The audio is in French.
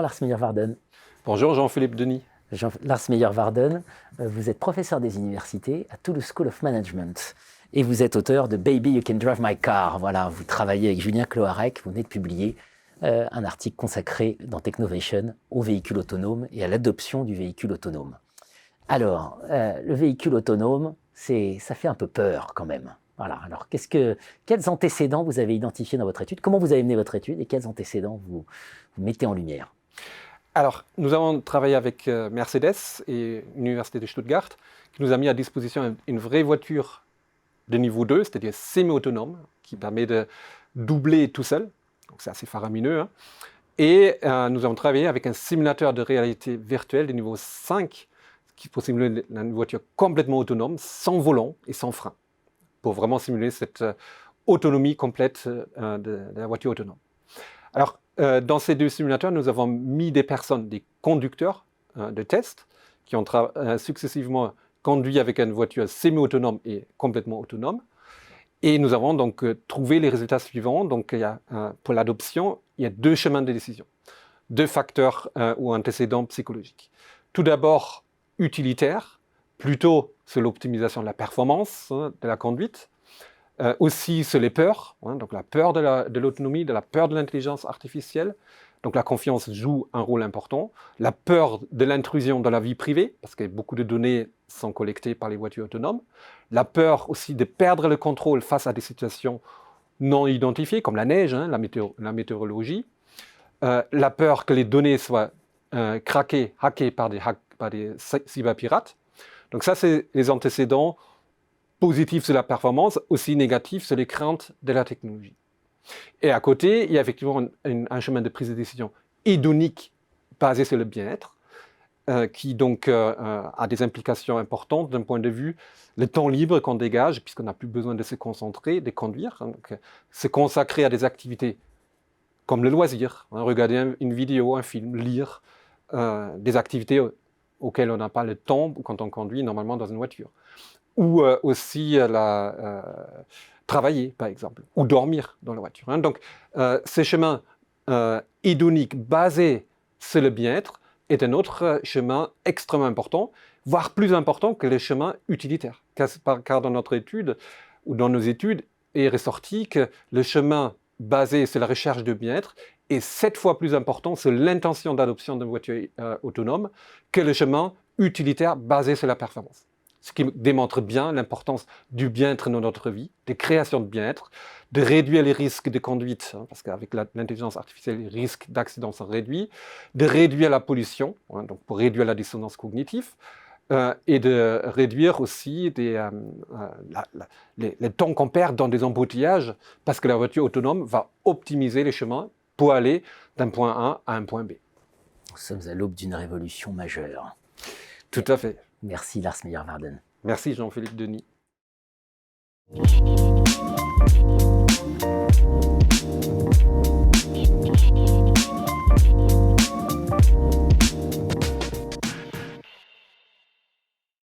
Lars Meyer-Waarden. Bonjour Jean-Philippe Denis. Lars Meyer-Waarden, vous êtes professeur des universités à Toulouse School of Management et vous êtes auteur de Baby You Can Drive My Car. Voilà, vous travaillez avec Julien Cloarec, vous venez de publier un article consacré dans Technovation aux véhicules autonomes et à l'adoption du véhicule autonome. Alors, le véhicule autonome, ça fait un peu peur quand même. Voilà. Alors, quels antécédents vous avez identifiés dans votre étude? Comment vous avez mené votre étude et quels antécédents vous mettez en lumière? Alors, nous avons travaillé avec Mercedes et l'Université de Stuttgart, qui nous a mis à disposition une vraie voiture de niveau 2, c'est-à-dire semi-autonome, qui permet de doubler tout seul. Donc, c'est assez faramineux. Hein. Et nous avons travaillé avec un simulateur de réalité virtuelle de niveau 5, qui peut simuler une voiture complètement autonome, sans volant et sans frein, pour vraiment simuler cette autonomie complète de la voiture autonome. Alors, dans ces deux simulateurs, nous avons mis des personnes, des conducteurs de test, qui ont successivement conduit avec une voiture semi-autonome et complètement autonome. Et nous avons donc trouvé les résultats suivants. Donc, pour l'adoption, il y a deux chemins de décision, deux facteurs ou antécédents psychologiques. Tout d'abord, utilitaire, plutôt sur l'optimisation de la performance de la conduite. Aussi sur les peurs, donc la peur de l'autonomie, de la peur de l'intelligence artificielle. Donc la confiance joue un rôle important. La peur de l'intrusion dans la vie privée, parce que beaucoup de données sont collectées par les voitures autonomes. La peur aussi de perdre le contrôle face à des situations non identifiées, comme la neige, la météorologie. La peur que les données soient hackées par des cyberpirates. Donc ça, c'est les antécédents positifs sur la performance, aussi négatifs sur les craintes de la technologie. Et à côté, il y a effectivement un chemin de prise de décision hédonique basé sur le bien-être, qui donc a des implications importantes d'un point de vue le temps libre qu'on dégage, puisqu'on n'a plus besoin de se concentrer, de conduire, donc, se consacrer à des activités comme le loisir, regarder une vidéo, un film, lire, des activités auxquelles on n'a pas le temps quand on conduit normalement dans une voiture. Ou aussi travailler, par exemple, ou dormir dans la voiture. Hein. Donc, ce chemin hédonique basé sur le bien-être est un autre chemin extrêmement important, voire plus important que le chemin utilitaire. Car dans notre étude, ou dans nos études, est ressorti que le chemin basé sur la recherche de bien-être est 7 fois plus important sur l'intention d'adoption d'une voiture autonome que le chemin utilitaire basé sur la performance. Ce qui démontre bien l'importance du bien-être dans notre vie, des créations de bien-être, de réduire les risques de conduite, parce qu'avec l'intelligence artificielle, les risques d'accident sont réduits, de réduire la pollution, donc pour réduire la dissonance cognitive, et de réduire aussi le temps qu'on perd dans des embouteillages, parce que la voiture autonome va optimiser les chemins pour aller d'un point A à un point B. Nous sommes à l'aube d'une révolution majeure. Tout à fait. Merci Lars Meyer-Waarden. Merci Jean-Philippe Denis.